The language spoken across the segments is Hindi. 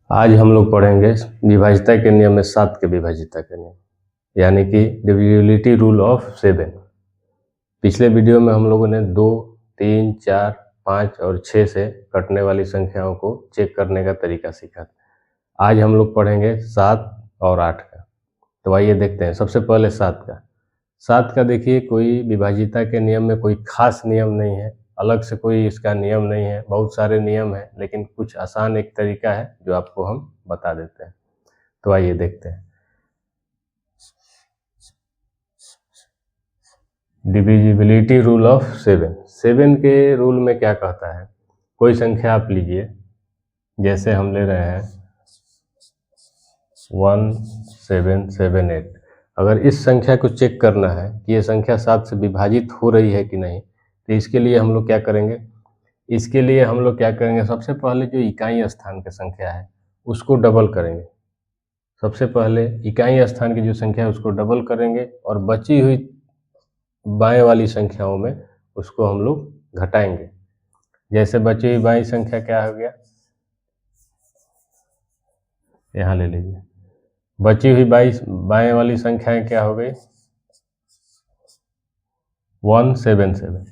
आज हम लोग पढ़ेंगे विभाज्यता के नियम में 7 के विभाज्यता के नियम, यानी कि डिविजिबिलिटी रूल ऑफ 7। पिछले वीडियो में हम लोगों ने 2, 3, 4, 5 और 6 से कटने वाली संख्याओं को चेक करने का तरीका सीखा। आज हम लोग पढ़ेंगे 7 और 8 का। तो आइए देखते हैं। सबसे पहले 7 का। 7 का देखिए, कोई विभाज्यता के नियम में कोई खास नियम नहीं है, अलग से कोई इसका नियम नहीं है, बहुत सारे नियम हैं, लेकिन कुछ आसान एक तरीका है जो आपको हम बता देते हैं। तो आइए देखते हैं। Divisibility rule of 7। 7 के रूल में क्या कहता है, कोई संख्या आप लीजिए, जैसे हम ले रहे हैं 1778। अगर इस संख्या को चेक करना है कि ये संख्या 7 से विभाजित हो रही है कि नहीं, तो इसके लिए हम लोग क्या करेंगे, सबसे पहले जो इकाई स्थान की संख्या है उसको डबल करेंगे। सबसे पहले इकाई स्थान की जो संख्या है उसको डबल करेंगे और बची हुई बाएं वाली संख्याओं में उसको हम लोग घटाएंगे। जैसे बची हुई बाएं संख्या क्या हो गया, यहाँ ले लीजिए, बची हुई बाएं वाली संख्याएं क्या हो गई, 177।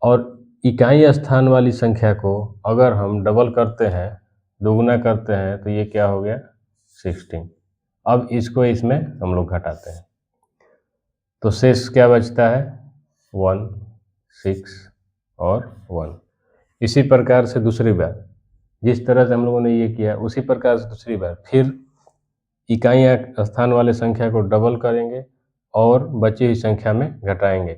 और इकाई स्थान वाली संख्या को अगर हम डबल करते हैं, दोगुना करते हैं, तो ये क्या हो गया, 16। अब इसको इसमें हम लोग घटाते हैं तो शेष क्या बचता है, 1, 6 और 1। इसी प्रकार से दूसरी बार, जिस तरह से हम लोगों ने ये किया, उसी प्रकार से दूसरी बार फिर इकाई स्थान वाले संख्या को डबल करेंगे और बची हुई संख्या में घटाएंगे।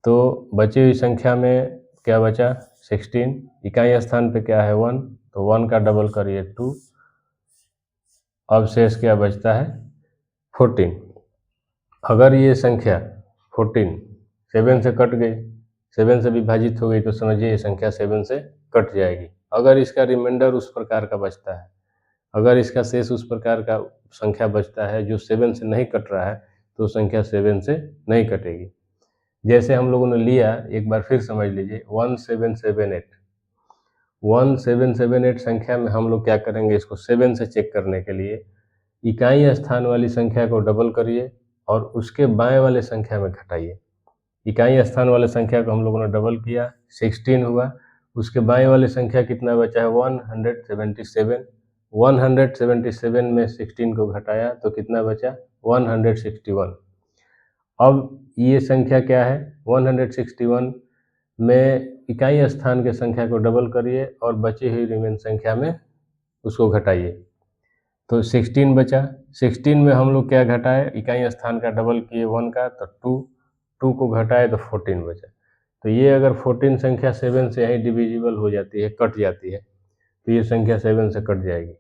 तो बची हुई संख्या में क्या बचा, 16। इकाई स्थान पे क्या है, 1, तो 1 का डबल करिए 2। अब शेष क्या बचता है, 14। अगर ये संख्या 14 7 से कट गई, 7 से विभाजित हो गई, तो समझिए ये संख्या 7 से कट जाएगी। अगर इसका रिमाइंडर उस प्रकार का बचता है, अगर इसका शेष उस प्रकार का संख्या बचता है जो 7 से नहीं कट रहा है, तो संख्या 7 से नहीं कटेगी। जैसे हम लोगों ने लिया, एक बार फिर समझ लीजिए, 1778 संख्या में हम लोग क्या करेंगे, इसको 7 से चेक करने के लिए इकाई स्थान वाली संख्या को डबल करिए और उसके बाएं वाले संख्या में घटाइए। इकाई स्थान वाले संख्या को हम लोगों ने डबल किया, 16 हुआ, उसके बाएं वाले संख्या कितना बचा है, 177। 177 में 16 को घटाया तो कितना बचा, 161। अब ये संख्या क्या है, 161 में इकाई स्थान के संख्या को डबल करिए और बची हुई रिमेन संख्या में उसको घटाइए, तो 16 बचा। 16 में हम लोग क्या घटाए, इकाई स्थान का डबल किए 1 का, तो 2 को घटाए तो 14 बचा। तो ये अगर 14 संख्या 7 से यही डिविजिबल हो जाती है, कट जाती है, तो ये संख्या 7 से कट जाएगी,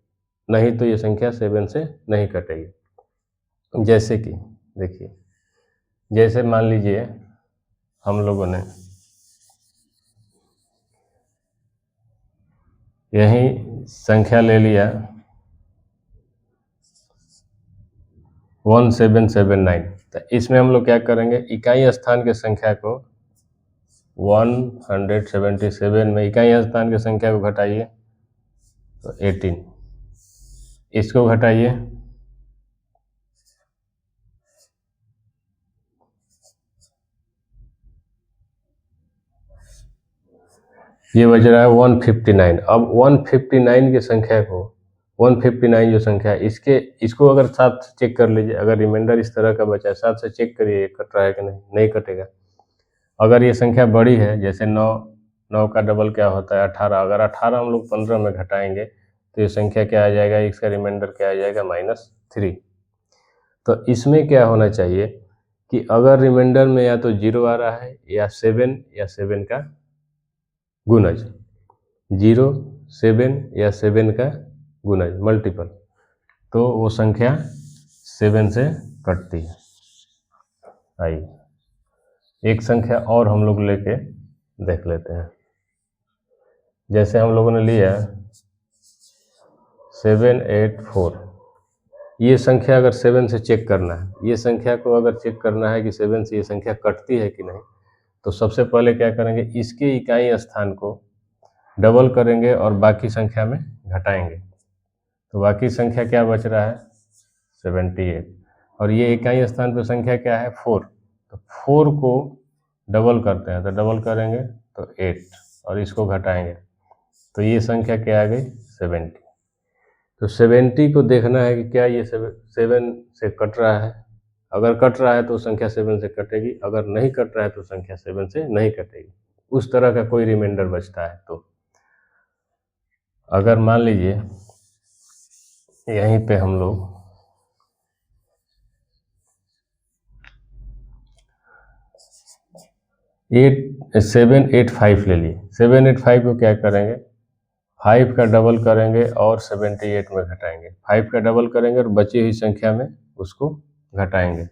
नहीं तो ये संख्या 7 से नहीं कटेगी। जैसे कि देखिए, जैसे मान लीजिए हम लोगों ने यही संख्या ले लिया 1779, तो इसमें हम लोग क्या करेंगे, इकाई स्थान के संख्या को 177 में इकाई स्थान की संख्या को घटाइए तो 18, इसको घटाइए, ये बच रहा है 159। अब 159 की संख्या को, 159 जो संख्या है, इसको अगर 7 से चेक कर लीजिए, अगर रिमाइंडर इस तरह का बचा है, 7 से चेक करिए कट रहा है कि नहीं, नहीं कटेगा। अगर ये संख्या बड़ी है, जैसे 9 का डबल क्या होता है, 18, अगर 18 हम लोग 15 में घटाएंगे तो ये संख्या क्या आ जाएगा, इसका रिमाइंडर क्या आ जाएगा, -3। तो इसमें क्या होना चाहिए कि अगर रिमाइंडर में या तो 0 आ रहा है या 7 का गुणज, 0, 7 या 7 का गुणज मल्टीपल, तो वो संख्या 7 से कटती है। आइए एक संख्या और हम लोग लेके देख लेते हैं। जैसे हम लोगों ने लिया 784, ये संख्या अगर 7 से चेक करना है, ये संख्या को अगर चेक करना है कि 7 से ये संख्या कटती है कि नहीं, तो सबसे पहले क्या करेंगे, इसके इकाई स्थान को डबल करेंगे और बाकी संख्या में घटाएंगे, तो बाकी संख्या क्या बच रहा है 78। और ये इकाई स्थान पर संख्या क्या है 4, तो 4 को डबल करते हैं, तो डबल करेंगे तो 8 और इसको घटाएंगे तो ये संख्या क्या आ गई 70। तो 70 को देखना है कि क्या ये 7 से कट रहा है। अगर कट रहा है तो संख्या 7 से कटेगी, अगर नहीं कट रहा है तो संख्या 7 से नहीं कटेगी। उस तरह का कोई रिमाइंडर बचता है तो अगर मान लीजिए यहीं पे हम लोग 785 ले लिए, 785 को क्या करेंगे 5 का डबल करेंगे और 78 में घटाएंगे, 5 का डबल करेंगे और बची हुई संख्या में उसको घटाएंगे,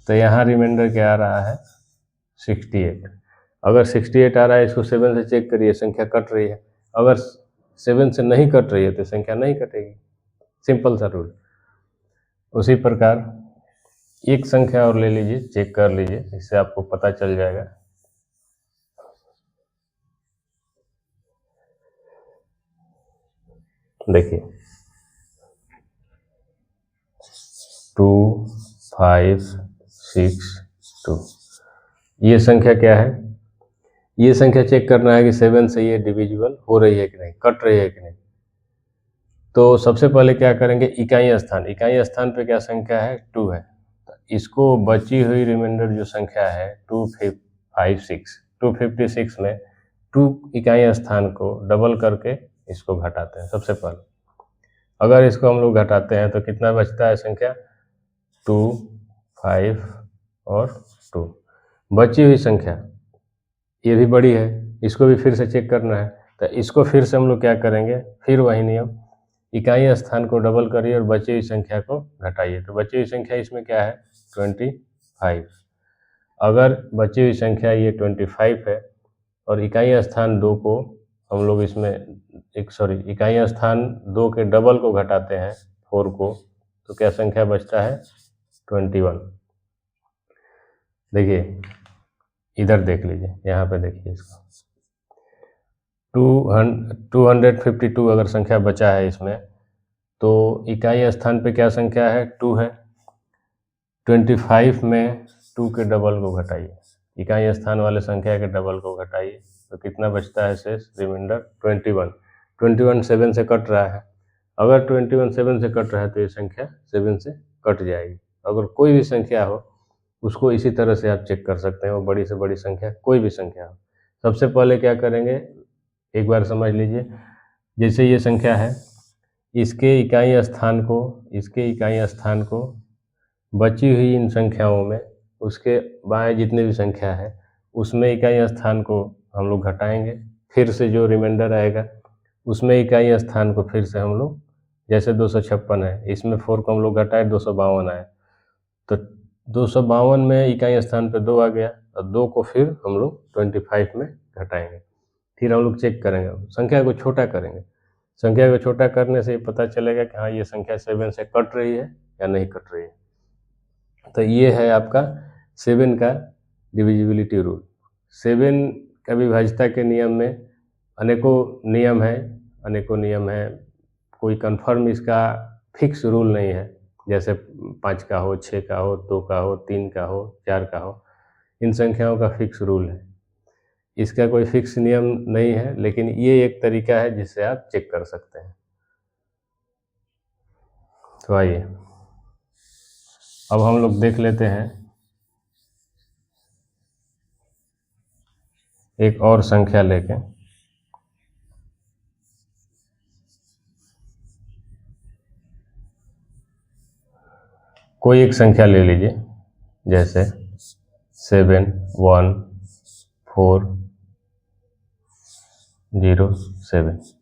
तो यहाँ रिमाइंडर क्या आ रहा है 68। अगर 68 आ रहा है, इसको 7 से चेक करिए, संख्या कट रही है। अगर 7 से नहीं कट रही है तो संख्या नहीं कटेगी, सिंपल सा रूल। उसी प्रकार एक संख्या और ले लीजिए, चेक कर लीजिए, इससे आपको पता चल जाएगा। देखिए 2 5 6 2, ये संख्या क्या है, ये संख्या चेक करना है कि 7 से ये डिविजिबल हो रही है कि नहीं, कट रही है कि नहीं। तो सबसे पहले क्या करेंगे, इकाई स्थान, इकाई स्थान पे क्या संख्या है 2 है, तो इसको बची हुई रिमाइंडर जो संख्या है 256 में 2 इकाई स्थान को डबल करके इसको घटाते हैं सबसे पहले। अगर इसको हम लोग घटाते हैं तो कितना बचता है संख्या 2 5 और 2। बची हुई संख्या ये भी बड़ी है, इसको भी फिर से चेक करना है, तो इसको फिर से हम लोग क्या करेंगे, फिर वही नियम, इकाई स्थान को डबल करिए और बची हुई संख्या को घटाइए, तो बची हुई संख्या इसमें क्या है 25। अगर बची हुई संख्या ये 25 है और इकाई स्थान 2 को हम लोग इसमें इकाई स्थान 2 के डबल को घटाते हैं 4 को, तो क्या संख्या बचता है 21। देखिए इधर देख लीजिए, यहाँ पे देखिए इसको 252 अगर संख्या बचा है इसमें, तो इकाई स्थान पे क्या संख्या है 2 है, 25 में 2 के डबल को घटाइए, इकाई स्थान वाले संख्या के डबल को घटाइए, तो कितना बचता है शेष रिमाइंडर 21 7 से कट रहा है। अगर 21 7 से कट रहा है तो ये संख्या 7 से कट जाएगी। अगर कोई भी संख्या हो उसको इसी तरह से आप चेक कर सकते हैं, वो बड़ी से बड़ी संख्या कोई भी संख्या हो। सबसे पहले क्या करेंगे, एक बार समझ लीजिए, जैसे ये संख्या है, इसके इकाई स्थान को बची हुई इन संख्याओं में उसके बाएं जितने भी संख्या है उसमें इकाई स्थान को हम लोग घटाएंगे, फिर से जो रिमाइंडर आएगा उसमें इकाई स्थान को फिर से हम लोग, जैसे 256 है, इसमें 4 को हम लोग घटाए 252 आए, तो 252 में इकाई स्थान पे 2 आ गया और 2 को फिर हम लोग 25 में घटाएंगे, फिर हम लोग चेक करेंगे, संख्या को छोटा करेंगे। संख्या को छोटा करने से पता चलेगा कि हाँ ये संख्या 7 से कट रही है या नहीं कट रही है। तो ये है आपका 7 का डिविजिबिलिटी रूल। 7 का विभाज्यता के नियम में अनेकों नियम है, कोई कंफर्म इसका फिक्स रूल नहीं है, जैसे 5 का हो, 6 का हो, 2 का हो, 3 का हो, 4 का हो, इन संख्याओं का फिक्स रूल है, इसका कोई फिक्स नियम नहीं है, लेकिन ये एक तरीका है जिससे आप चेक कर सकते हैं। तो आइए अब हम लोग देख लेते हैं एक और संख्या लेके। कोई एक संख्या ले लीजिए, जैसे 7 1 4 0 7।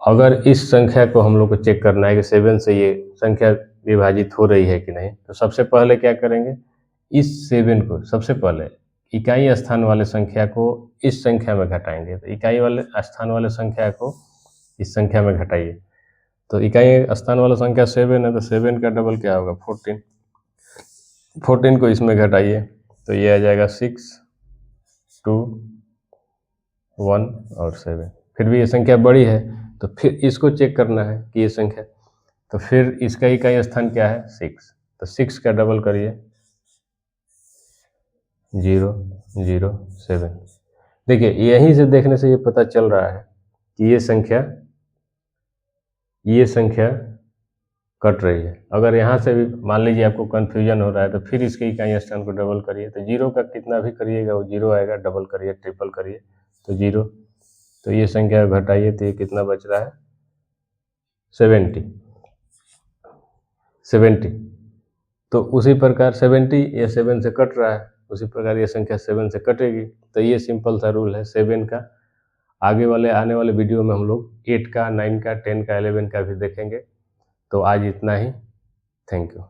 अगर इस संख्या को हम लोग को चेक करना है कि 7 से ये संख्या विभाजित हो रही है कि नहीं, तो सबसे पहले क्या करेंगे, इस 7 को सबसे पहले इकाई स्थान वाले संख्या को इस संख्या में घटाएंगे, तो इकाई वाले स्थान वाले संख्या को इस संख्या में घटाइए, तो इकाई स्थान वाला संख्या 7 है, तो 7 का डबल क्या होगा 14 को इसमें घटाइए, तो ये आ जाएगा 6 2 1 और 7, फिर भी ये संख्या बड़ी है तो फिर इसको चेक करना है कि ये संख्या, तो फिर इसका इकाई स्थान क्या है 6, तो 6 का डबल करिए 0 0 7। देखिए यहीं से देखने से ये पता चल रहा है कि ये संख्या कट रही है। अगर यहाँ से भी मान लीजिए आपको कन्फ्यूजन हो रहा है तो फिर इसके इकाई स्थान को डबल करिए, तो 0 का कितना भी करिएगा वो 0 आएगा, डबल करिए ट्रिपल करिए तो 0, तो ये संख्या घटाइए तो ये कितना बच रहा है 70। तो उसी प्रकार 70 ये 7 से कट रहा है, उसी प्रकार ये संख्या 7 से कटेगी। तो ये सिंपल सा रूल है 7 का। आगे आने वाले वीडियो में हम लोग 8 का, 9 का, 10 का, 11 का भी देखेंगे। तो आज इतना ही। Thank you.